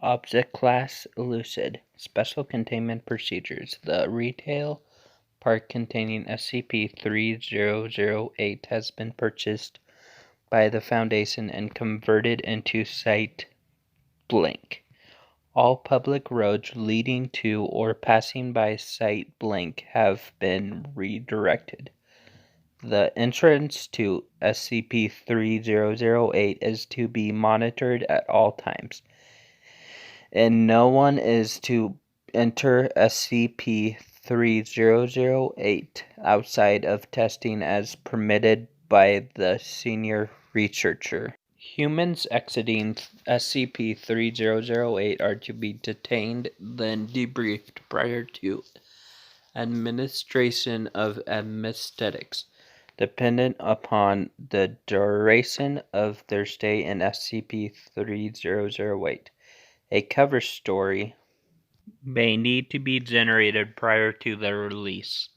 Object Class Lucid. Special Containment Procedures. The retail part containing SCP-3008 has been purchased by the Foundation and converted into Site Blank. All public roads leading to or passing by Site Blank have been redirected. The entrance to SCP-3008 is to be monitored at all times, and no one is to enter SCP-3008 outside of testing as permitted by the senior researcher. Humans exiting SCP-3008 are to be detained, then debriefed prior to administration of anesthetics, dependent upon the duration of their stay in SCP-3008. A cover story may need to be generated prior to their release.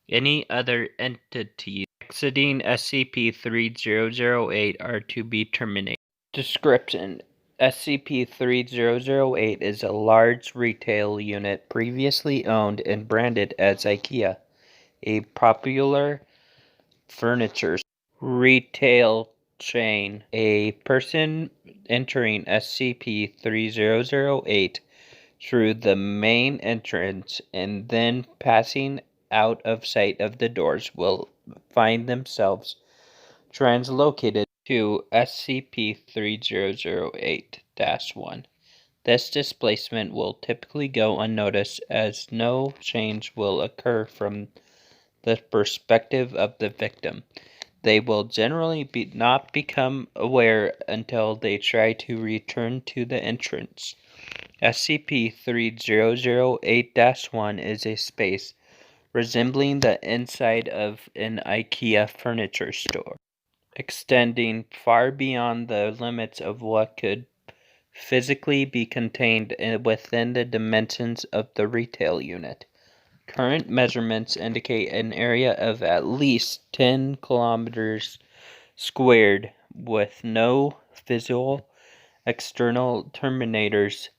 Any other entities exiting SCP-3008 are to be terminated. Description: SCP-3008 is a large retail unit previously owned and branded as IKEA, a popular furniture retail chain. A person entering SCP-3008 through the main entrance and then passing out of sight of the doors will find themselves translocated to SCP-3008-1. This displacement will typically go unnoticed as no change will occur from the perspective of the victim. They will generally not become aware until they try to return to the entrance. SCP-3008-1 is a space resembling the inside of an IKEA furniture store, extending far beyond the limits of what could physically be contained within the dimensions of the retail unit. Current measurements indicate an area of at least 10 kilometers squared with no visual external terminators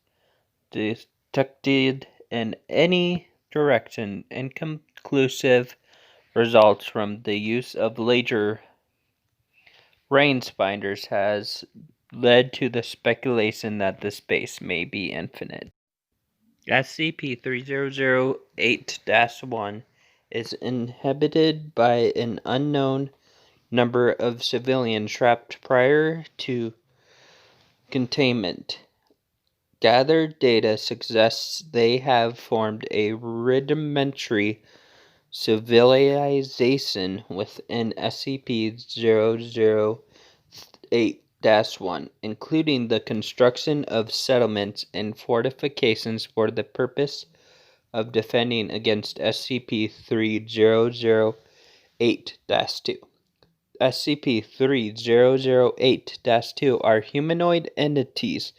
detected in any direction. Inconclusive results from the use of laser rangefinders has led to the speculation that the space may be infinite. SCP-3008-1 is inhabited by an unknown number of civilians trapped prior to containment. Gathered data suggests they have formed a rudimentary civilization within SCP-008-1, including the construction of settlements and fortifications for the purpose of defending against SCP-3008-2. SCP-3008-2 are humanoid entities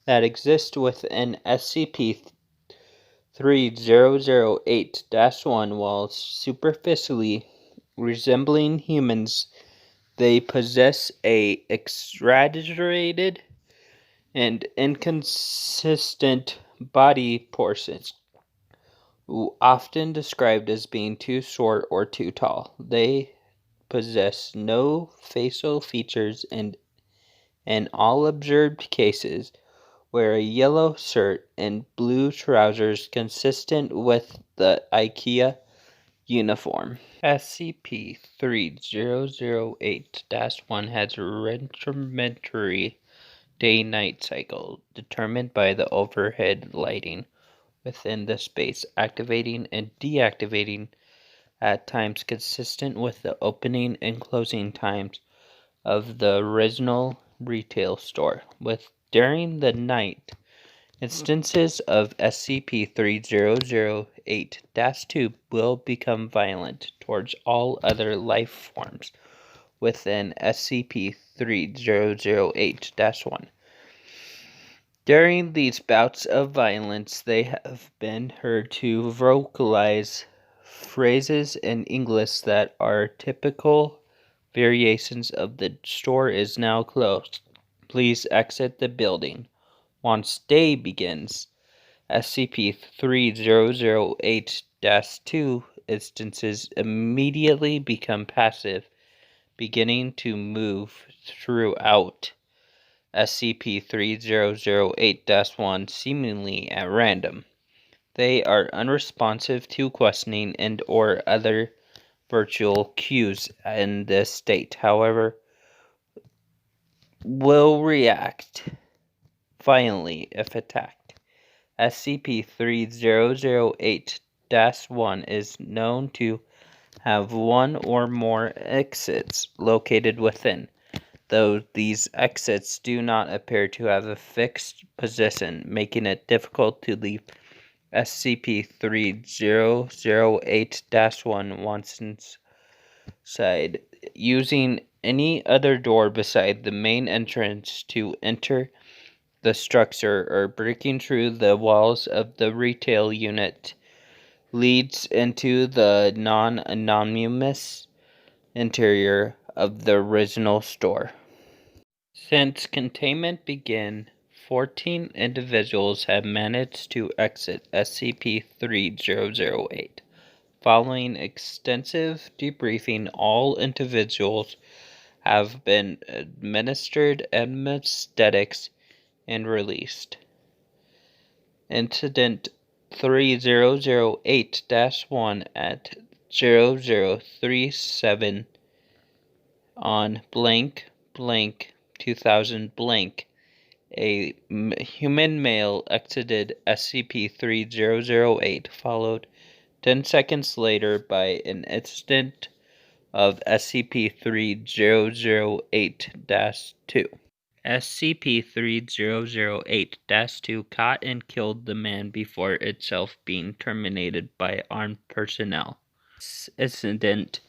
that exist within SCP-3008-1 while superficially resembling humans. They possess a exaggerated and inconsistent body proportions, often described as being too short or too tall. They possess no facial features and, in all observed cases, wear a yellow shirt and blue trousers consistent with the IKEA uniform. SCP-3008-1 has a rudimentary day-night cycle determined by the overhead lighting within the space, activating and deactivating at times consistent with the opening and closing times of the original retail store. During the night, instances of SCP-3008-2 will become violent towards all other life forms within SCP-3008-1. During these bouts of violence, they have been heard to vocalize phrases in English that are typical variations of "the store is now closed. Please exit the building," Once day begins, SCP-3008-2 instances immediately become passive, beginning to move throughout SCP-3008-1 seemingly at random. They are unresponsive to questioning and or other virtual cues in this state, however, will react violently if attacked. SCP-3008-1 is known to have one or more exits located within, though these exits do not appear to have a fixed position, making it difficult to leave SCP-3008-1 once inside, using any other door beside the main entrance to enter the structure or breaking through the walls of the retail unit leads into the non-anonymous interior of the original store. Since containment began, 14 individuals have managed to exit SCP-3008. Following extensive debriefing, all individuals have been administered anesthetics and released. Incident 3008-1 at 0037 on blank 2000 blank. A human male exited SCP-3008, followed 10 seconds later by an incident of SCP-3008-2. SCP-3008-2 caught and killed the man before itself being terminated by armed personnel. This incident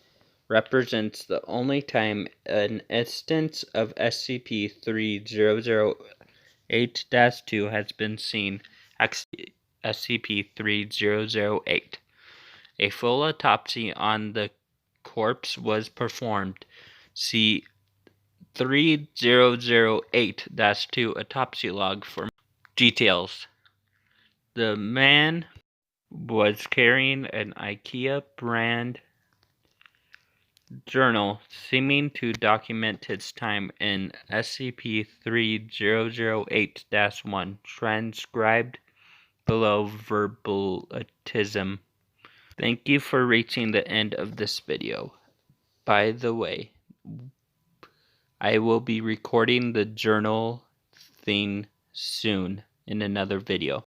represents the only time an instance of SCP-3008-2 has been seen. SCP-3008. A full autopsy on the corpse was performed. See 3008-2 autopsy log for details. The man was carrying an IKEA brand journal, seeming to document his time in SCP-3008-1, transcribed below verbatim. Thank you for reaching the end of this video. By the way, I will be recording the journal thing soon in another video.